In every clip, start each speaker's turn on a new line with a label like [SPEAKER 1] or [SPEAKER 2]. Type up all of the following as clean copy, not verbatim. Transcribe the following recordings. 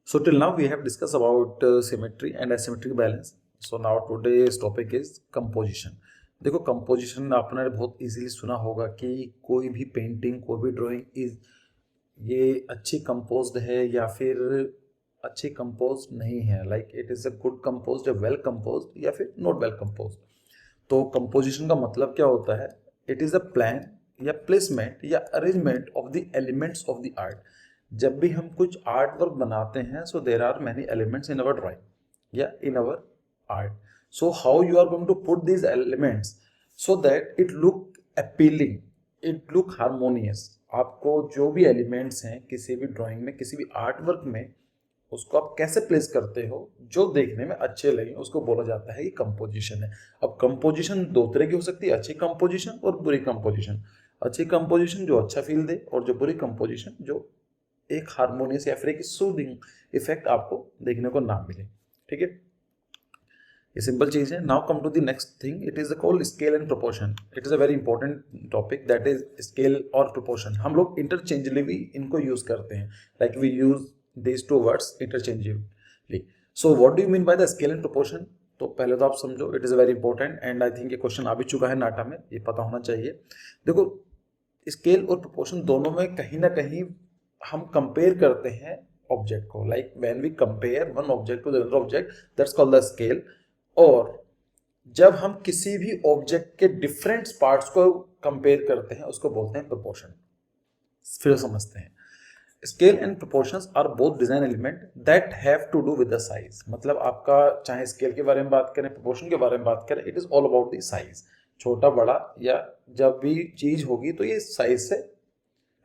[SPEAKER 1] So till now we have discussed about symmetry and asymmetric balance. So now today's topic is composition. देखो composition आपने बहुत easily सुना होगा कि कोई भी पेंटिंग कोई भी ड्राइंग ये अच्छी कंपोज्ड है या फिर अच्छी कंपोज्ड नहीं है, like it is a good composed या वेल कंपोज्ड या फिर नॉट वेल कंपोज्ड। तो कंपोजिशन का मतलब क्या होता है? इट इज़ अ प्लान या प्लेसमेंट या arrangement of the elements of the art. जब भी हम कुछ आर्ट वर्क बनाते हैं, so there are many elements in our drawing या in our art. So how you are going to put these elements so that it look appealing, it look harmonious. आपको जो भी एलिमेंट्स हैं किसी भी drawing में, किसी भी आर्ट वर्क में, उसको आप कैसे प्लेस करते हो जो देखने में अच्छे लगे, उसको बोला जाता है ये कंपोजिशन है। अब कंपोजिशन दो तरह की हो सकती है, अच्छी कंपोजिशन और बुरी कंपोजिशन। अच्छी कंपोजिशन जो अच्छा फील दे, और जो बुरी कंपोजिशन जो एक हारमोनियस या फिर एक सूदिंग इफेक्ट आपको देखने को ना मिले। ठीक है, ये सिंपल चीज है। Now come to the next thing, it is called scale and proportion. It is a very important topic, that is scale और प्रोपोर्शन। हम लोग इंटरचेंजली इनको यूज करते हैं, like we use these two words interchangeably. So what do you mean by the scale and proportion? तो पहले तो आप समझो, it is very important and I think ये क्वेश्चन आ भी चुका है नाटा में, ये पता होना चाहिए। देखो, स्केल और प्रोपोर्शन दोनों में कहीं ना कहीं हम कंपेयर करते हैं ऑब्जेक्ट को, like when we compare one object to the other object, that's called the scale. और जब हम किसी भी ऑब्जेक्ट के डिफरेंट पार्ट्स को कंपेयर करते हैं, उसको बोलते हैं प्रोपोर्शन। फिर समझते हैं, scale and proportions are both design element that have to do with the size. मतलब आपका चाहे स्केल के बारे में बात करें, प्रोपोर्शन के बारे में बात करें, it is all about the size. छोटा बड़ा या जब भी चीज होगी तो ये साइज से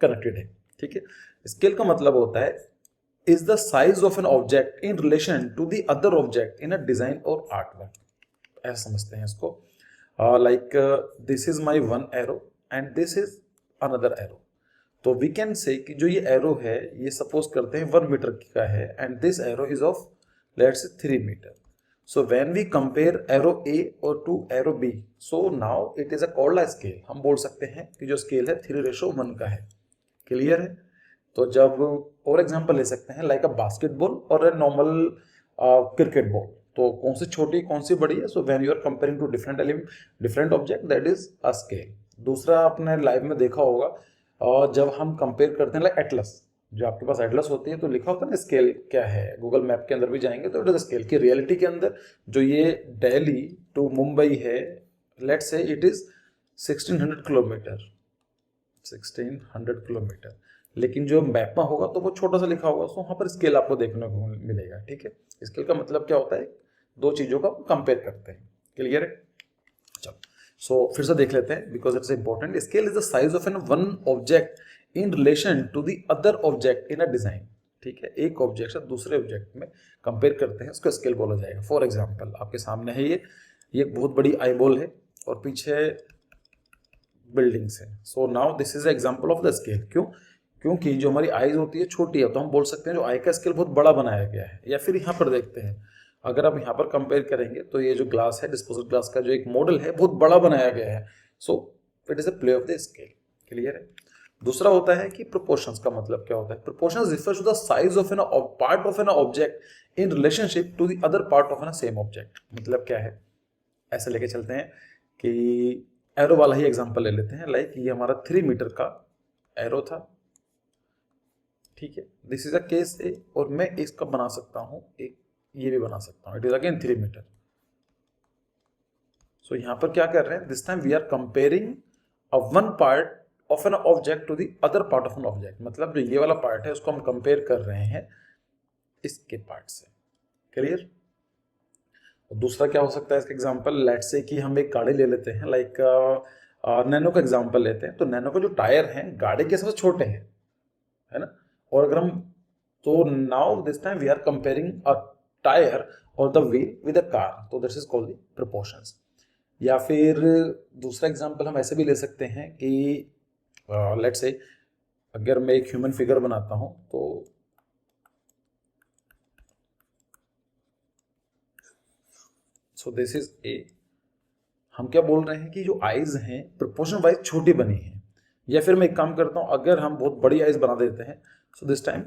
[SPEAKER 1] कनेक्टेड है। ठीक है, स्केल का मतलब होता है is the size of an object in relation to the other object in a design और आर्ट वर्क। ऐसा समझते हैं इसको, like this is my one arrow and this is another arrow. तो वी कैन से कि जो ये arrow है, ये सपोज करते हैं 1 मीटर का है, and this arrow is of let's say 3 metre. So when we compare arrow A और to arrow B, so now it is a called a scale. हम बोल सकते हैं कि जो स्केल है 3:1 का है। क्लियर है? तो जब और एग्जांपल ले सकते हैं, लाइक अ बास्केटबॉल और अ नॉर्मल क्रिकेट बॉल, तो कौन सी छोटी कौन सी बड़ी है? So when you are comparing two different element, different object, that is a scale. दूसरा आपने लाइव में देखा होगा, और जब हम कंपेयर करते हैं लाइक एटलस, जो आपके पास एटलस होती है तो लिखा होता है ना स्केल क्या है, गूगल मैप के अंदर भी जाएंगे तो इट इज स्केल की रियलिटी के अंदर जो ये दिल्ली टू मुंबई है, let's say it is 1600 kilometre, 1600 kilometre. लेकिन जो मैप में होगा तो वो छोटा सा लिखा होगा, तो वहां पर स्केल आपको देखने को मिलेगा। ठीक है, स्केल का मतलब क्या होता है? दो चीजों का कंपेयर करते हैं। क्लियर है? चलो, सो फिर से देख लेते हैं, because it's important. Scale is the size of an one object in relation to the other object in a design. ठीक है, एक ऑब्जेक्ट से दूसरे ऑब्जेक्ट में कंपेयर करते हैं, उसको स्केल बोला जाएगा। फॉर एग्जांपल आपके सामने है ये एक बहुत बड़ी आई बॉल है और पीछे बिल्डिंग्स है। सो now this is example of the scale. क्यों? क्योंकि जो हमारी आईज होती है छोटी है, तो हम बोल सकते हैं जो आई का स्केल बहुत बड़ा बनाया गया है। या फिर यहाँ पर देखते हैं, अगर आप यहाँ पर कंपेयर करेंगे तो ये जो ग्लास है, डिस्पोजल ग्लास का जो एक मॉडल है, बहुत बड़ा बनाया गया है। So it is a play of the scale. Clear है? दूसरा होता है कि प्रोपोर्शंस का मतलब क्या होता है? Proportions refers to the size of an part of an object in relationship to the other part of an same object. मतलब क्या है? ऐसे लेके चलते हैं कि एरो वाला ही एग्जांपल ले लेते हैं, लाइक ये हमारा 3 मीटर का एरो था। ठीक है, दिस इज अ केस ए, और मैं इसका बना सकता हूं एक, ये भी बना सकता हूं, it is again 3 metre. So यहां पर क्या कर रहे हैं? This time we are comparing a one part of an object to the other part of an object. मतलब जो ये वाला पार्ट है उसको हम कंपेयर कर रहे हैं इसके पार्ट से। क्लियर? दूसरा क्या हो सकता है इसका एग्जांपल? लेट्स से कि हम एक गाड़ी ले लेते हैं, लाइक नैनो का एग्जांपल लेते हैं। तो नैनो के जो टायर हैं गाड़ी के सबसे छोटे हैं, है ना? और अगर हम, तो now this time we are comparing a tyre और the wheel with a car, तो this is called the proportions. या फिर दूसरा एग्जांपल हम ऐसे भी ले सकते हैं कि लेट्स से अगर मैं एक ह्यूमन फिगर बनाता हूं, तो सो दिस इज ए। हम क्या बोल रहे हैं कि जो आईज हैं प्रोपोर्शन वाइज छोटी बनी है। या फिर मैं एक काम करता हूं, अगर हम बहुत बड़ी आईज बना देते हैं, so this time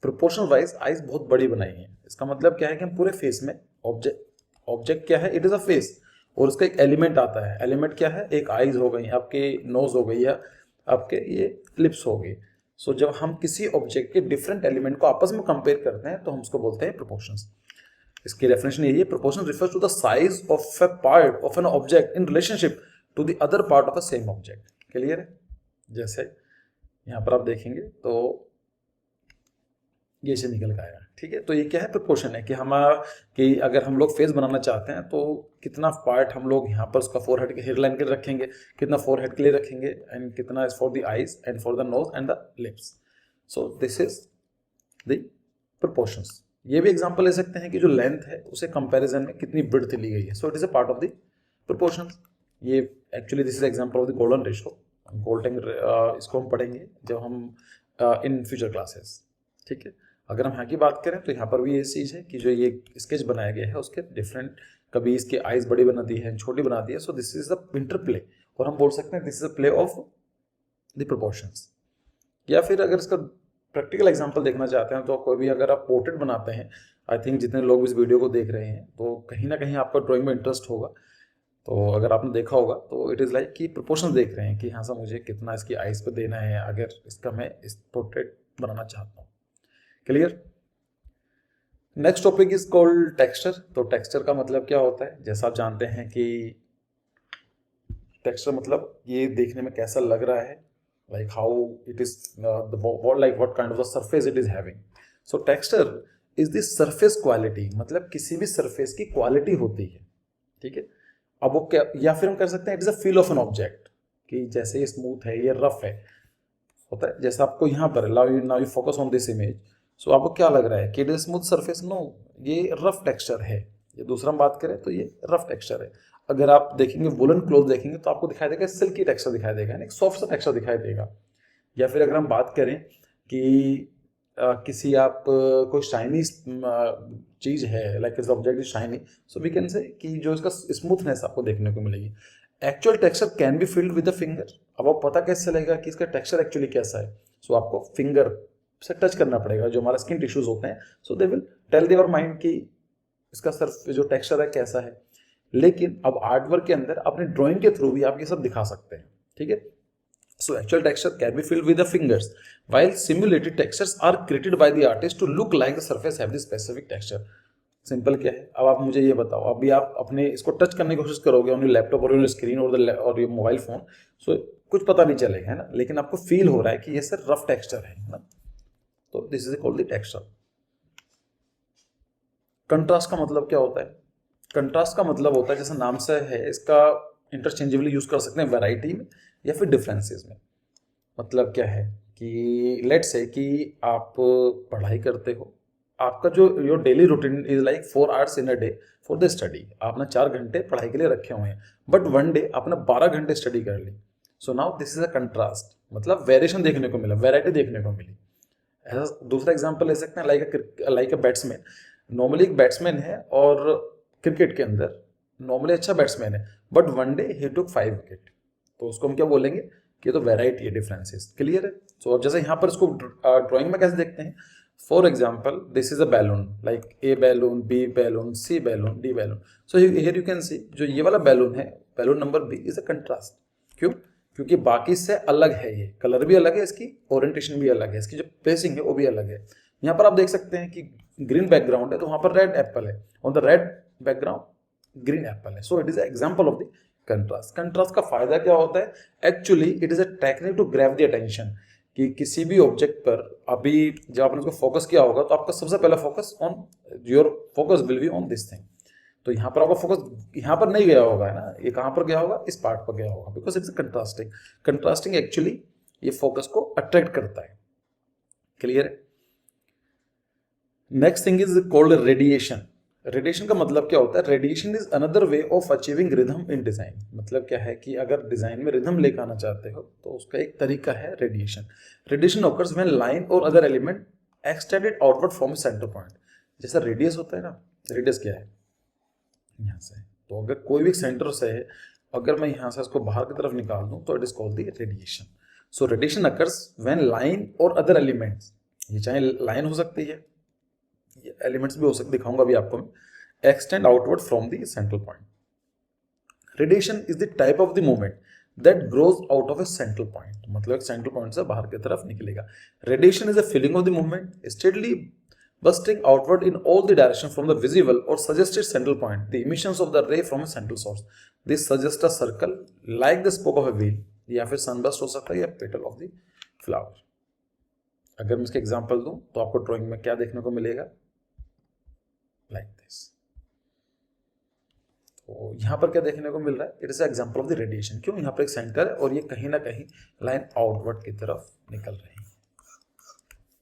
[SPEAKER 1] proportional wise eyes बहुत बड़ी बनाई है। इसका मतलब क्या है कि हम पूरे फेस में ऑब्जेक्ट क्या है, इट इज अ फेस, और उसका एक एलिमेंट आता है। एलिमेंट क्या है, एक आईज हो गई, आपके नोज हो गई, या आपके ये लिप्स हो गई। सो जब हम किसी ऑब्जेक्ट के डिफरेंट एलिमेंट को आपस में कंपेयर करते हैं तो हम उसको बोलते हैं प्रोपोर्शंस। इसकी डेफिनेशन यही है, proportion refers to the size of a part of an object in relationship to the other part of a same object. Clear है? जैसे यहाँ पर आप देखेंगे तो ये से निकल के आएगा। ठीक है, तो ये क्या है, प्रोपोर्शन है कि कि अगर हम लोग फेस बनाना चाहते हैं तो कितना पार्ट हम लोग यहाँ पर उसका फोरहेड के हेयर लाइन के लिए रखेंगे, कितना फोरहेड के लिए रखेंगे, एंड कितना is for the eyes and for the nose and the lips. So this is the proportions. ये भी एग्जांपल ले सकते हैं कि जो लेंथ है उसे कंपैरिजन में कितनी ब्रेड्थ ली गई है। So it is a part of the proportions. ये actually this is example of the golden ratio. Golden इसको हम पढ़ेंगे जब हम इन फ्यूचर क्लासेस। ठीक है, अगर हम यहाँ की बात करें तो यहाँ पर भी ये चीज़ है कि जो ये स्केच बनाया गया है उसके डिफरेंट, कभी इसके आइज बड़ी बना दी है, छोटी बना दी है। So this is the interplay, और हम बोल सकते हैं this is a play of the proportions. या फिर अगर इसका प्रैक्टिकल एग्जांपल देखना चाहते हैं तो कोई भी अगर आप पोर्ट्रेट बनाते हैं, आई थिंक जितने लोग इस वीडियो को देख रहे हैं तो कहीं ना कहीं आपका ड्राइंग में इंटरेस्ट होगा। तो अगर आपने देखा होगा तो इट इज़ लाइक कि प्रोपोर्शन देख रहे हैं कि हाँ सर मुझे कितना इसकी आइज पे देना है अगर इसका मैं इस पोर्ट्रेट बनाना चाहता हूँ। Clear? Next topic is called texture. तो टेक्सचर का मतलब क्या होता है, जैसा आप जानते हैं कि टेक्सचर मतलब ये देखने में कैसा लग रहा है, like how it is like what kind of the surface it is having. So texture is the surface quality, मतलब किसी भी सरफेस की क्वालिटी होती है। ठीक है, अब वो क्या, या फिर हम कर सकते हैं it is a feel of an object, कि जैसे ये स्मूथ है, ये रफ है, होता है। जैसे आपको यहाँ पर now you focus on this image, so आपको क्या लग रहा है कि it is smooth surface? No, ये रफ टेक्सचर है। ये दूसरा हम बात करें तो ये रफ टेक्सचर है। अगर आप देखेंगे वुलन क्लॉथ देखेंगे तो आपको दिखाई देगा सिल्की टेक्सचर दिखाई देगा, यानी सॉफ्ट सा टेक्सचर दिखाई देगा। या फिर अगर हम बात करें कि किसी आप कोई शाइनी चीज़ है, लाइक इस object is shiny, so we can say कि जो इसका स्मूथनेस आपको देखने को मिलेगी। Actual texture can be felt with the finger. अब आपको पता कैसे चलेगा कि इसका टेक्सचर एक्चुअली कैसा है? सो आपको फिंगर से टच करना पड़ेगा, जो हमारा स्किन टिश्यूज होते हैं, so they will tell their mind कि इसका सर्फ जो टेक्सचर है कैसा है। लेकिन अब आर्ट वर्क के अंदर अपने ड्राइंग के थ्रू भी आप ये सब दिखा सकते हैं। ठीक है, so actual texture can be filled with the fingers while simulated textures are created by the artist to look like the surface have the specific texture. Simple क्या है, अब आप मुझे ये बताओ, अभी आप अपने इसको टच करने की कोशिश करोगे ऑन लैपटॉप और योर स्क्रीन और योर मोबाइल फोन, सो कुछ पता नहीं चलेगा, है ना, लेकिन आपको फील हो रहा है कि ये सर रफ टेक्सचर है ना। तो this is called the texture. Contrast का मतलब क्या होता है? कंट्रास्ट का मतलब होता है, जैसा नाम से है, इसका इंटरचेंजेबली यूज कर सकते हैं वैरायटी में या फिर डिफरेंसेस में। मतलब क्या है कि लेट्स से कि आप पढ़ाई करते हो, आपका जो your daily routine is like 4 hours in a day for the study. आपने 4 घंटे पढ़ाई के लिए रखे हुए हैं, बट वन डे आपने 12 घंटे स्टडी कर ली। So now this is a contrast, मतलब वेरिएशन देखने को मिला, वैरायटी देखने को मिली। ऐसा दूसरा एग्जाम्पल ले सकते हैं, लाइक अ बैट्समैन। नॉर्मली एक बैट्समैन है और क्रिकेट के अंदर नॉर्मली अच्छा बैट्समैन है, but one day he took 5 wicket, तो उसको हम क्या बोलेंगे कि ये तो वैरायटी है, डिफरेंसेस। क्लियर है? सो अब जैसे यहाँ पर इसको ड्राइंग में कैसे देखते हैं, for example this is a balloon, like A balloon, B balloon, C balloon, D balloon. So here you can see जो ये वाला बैलून है, balloon number B is a contrast. क्यों? क्योंकि बाकी से अलग है, ये कलर भी अलग है, इसकी ओरिएंटेशन भी अलग है, इसकी जो प्लेसिंग है वो भी अलग है। यहाँ पर आप देख सकते हैं कि ग्रीन बैकग्राउंड है तो वहां पर रेड एप्पल है, on the red background green apple है। So it is example of the contrast. Contrast का फायदा क्या होता है? Actually it is a technique to grab the attention, कि किसी भी ऑब्जेक्ट पर अभी जब आपने उसको फोकस किया होगा तो आपका सबसे पहला focus on your focus will be on this thing. तो यहाँ पर आपका फोकस यहाँ पर नहीं गया होगा, है ना, ये कहाँ पर गया होगा? इस पार्ट पर गया होगा, because it's contrasting. Contrasting actually ये फोकस को अट्रैक्ट करता है। क्लियर है? Next thing is called radiation. Radiation का मतलब क्या होता है? Radiation is another way of achieving rhythm in design. मतलब क्या है कि अगर डिजाइन में रिदम लेकर आना चाहते हो तो उसका एक तरीका है radiation. Radiation occurs when line और other element extended outward from centre point. जैसा रेडियस होता है ना, रेडियस क्या है? यहाँ से, तो अगर कोई भी सेंटर से है, अगर मैं यहाँ से इसको बाहर की तरफ निकाल दूं तो it is called the radiation. So radiation occurs when line और अदर एलिमेंट्स ये चाहे लाइन हो सकती है, ये एलिमेंट्स भी हो सकते, दिखाऊंगा अभी आपको मैं। Extend outward from the central point. Radiation is the type of the movement that grows out of A central point, मतलब एक सेंट्रल पॉइंट से बाहर की तरफ निकलेगा। Radiation is a feeling of the movement steadily bursting outward in all the direction from the visible or suggested central point, the emissions of the ray from a central source. This suggests a circle like the spoke of a wheel, या फिर sunburst हो सकता है या petal of the flower। अगर मैं इसके example दूं तो आपको ड्राइंग में क्या देखने को मिलेगा, लाइक दिस। तो यहाँ पर क्या देखने को मिल रहा है, it is example of the radiation. क्यों, यहाँ पर एक सेंटर है और ये कहीं ना कहीं लाइन आउटवर्ड की तरफ निकल रही है।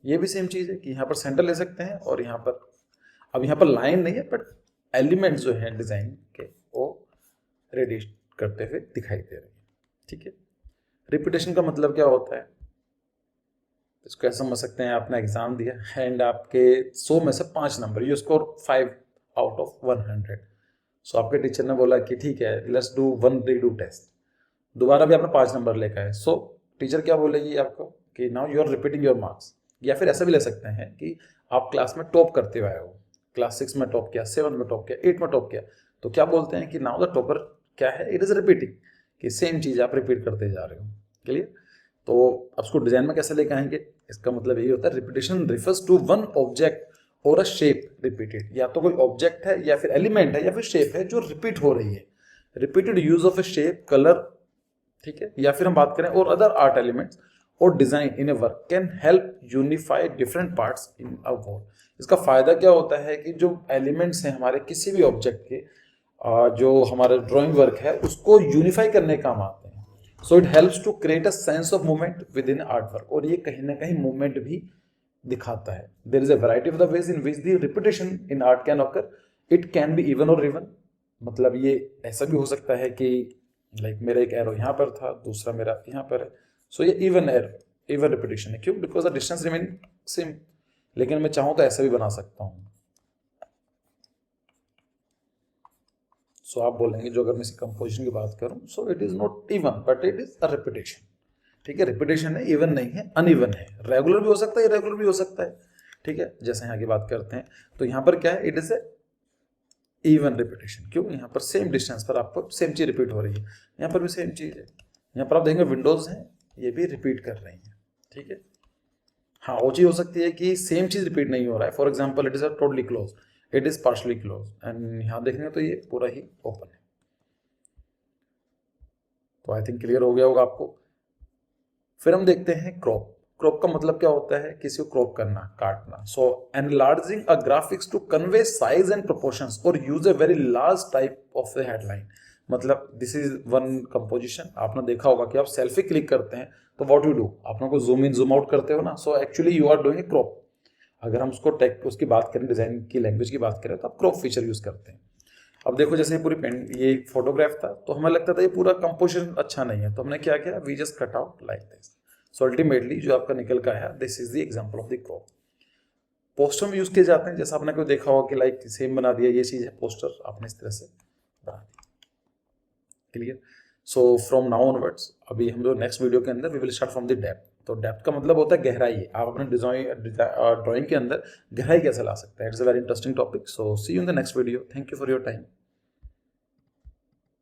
[SPEAKER 1] ये भी सेम चीज है कि यहाँ पर सेंटर ले सकते हैं और यहाँ पर, अब यहाँ पर लाइन नहीं है बट एलिमेंट जो है डिजाइन के वो रेडिएट करते हुए दिखाई दे रहे हैं। ठीक है, रिपीटेशन का मतलब क्या होता है, इसको ऐसा समझ सकते हैं, आपने एग्जाम दिया एंड आपके 100 में से 5 number, you score 5 out of 100। सो आपके टीचर ने बोला कि ठीक है लेट्स डू 1 रीडू टेस्ट, दोबारा भी आपने 5 नंबर लेकर आए। सो टीचर क्या बोलेगी आपको कि now you are repeating your marks. या फिर ऐसा भी ले सकते हैं कि आप क्लास में टॉप करते हुए आए हो, क्लास 6 में टॉप किया, 7 में टॉप किया, 8 में टॉप किया, तो क्या बोलते हैं कि नाउ द टॉपर क्या है, इट इज रिपीटिंग, कि सेम चीज आप रिपीट करते जा रहे हो। क्लियर। तो अब उसको डिजाइन में कैसे लेके आएंगे, इसका मतलब यही होता है repetition refers to one object और अ शेप रिपीटेड। या तो कोई ऑब्जेक्ट है या फिर एलिमेंट है या फिर शेप है जो रिपीट हो रही है, repeated use of A shape, colour, ठीक है, या फिर हम बात करें और अदर आर्ट एलिमेंट्स और design in A work can help unify different parts in a wall. इसका फायदा क्या होता है कि जो एलिमेंट्स हैं हमारे किसी भी ऑब्जेक्ट के, जो हमारा ड्राइंग वर्क है उसको यूनिफाई करने काम आते हैं। So it helps to create a sense of movement within art work, और ये कहीं ना कहीं मूवमेंट भी दिखाता है। There is a variety of the ways in which the repetition in art can occur. It can be even और even, मतलब ये ऐसा भी हो सकता है कि लाइक मेरा एक एरो यहाँ पर था, दूसरा मेरा यहाँ पर है, सो ये इवन एरो, इवन रिपीटेशन है। क्यों, because the distance remain same. लेकिन मैं चाहूं तो ऐसा भी बना सकता हूं। सो आप बोलेंगे जो अगर मैं इसी कंपोजिशन की बात करूं, सो it is not even but it is a repetition. ठीक है, रिपीटेशन है, इवन नहीं है, अनइवन है, रेगुलर भी हो सकता है, इरेगुलर भी हो सकता है। ठीक है, जैसे यहाँ की बात करते हैं तो यहाँ पर क्या है, it is a even repetition. क्यों, यहाँ पर सेम डिस्टेंस पर आपको सेम चीज रिपीट हो रही है, यहाँ पर भी सेम चीज है। यहाँ पर आप देखेंगे विंडोज हैं, ये भी रिपीट कर रही हैं। ठीक है, हाँ वो चीज हो सकती है कि सेम चीज रिपीट नहीं हो रहा है। For example it is a totally close, it is partially close, and यहाँ देखेंगे तो ये पूरा ही ओपन है। तो आई थिंक क्लियर हो गया होगा आपको। फिर हम देखते हैं क्रॉप। क्रॉप का मतलब क्या होता है, किसी को क्रॉप करना, काटना। So enlarging a graphics to convey size and proportions और use a very large type of the headline. मतलब दिस इज वन कंपोजिशन। आपने देखा होगा कि आप सेल्फी क्लिक करते हैं तो व्हाट यू डू, आप लोगों को जूम इन जूम आउट करते हो ना। So actually you are doing a crop. अगर हम उसको टेक उसकी बात करें, डिजाइन की लैंग्वेज की बात करें, तो आप क्रॉप फीचर यूज करते हैं। अब देखो जैसे पूरी पेन, ये फोटोग्राफ था तो हमें लगता था ये पूरा कंपोजिशन अच्छा नहीं है, तो हमने क्या किया, we just cut out like this. So ultimately जो आपका निकल का है, this is the example of the crop. Poster में यूज किए जाते हैं, जैसा आपने कोई देखा होगा कि लाइक सेम बना दिया, ये चीज है पोस्टर, आपने इस तरह से बना दिया। Clear. So from now onwards, अभी हम लोग नेक्स्ट वीडियो के अंदर we will start from the depth. तो डेप्थ का मतलब होता है गहराई। आप अपने ड्राइंग के अंदर गहराई कैसे ला सकते हैं, it's a very interesting topic. So see you in the next video. Thank you for your time.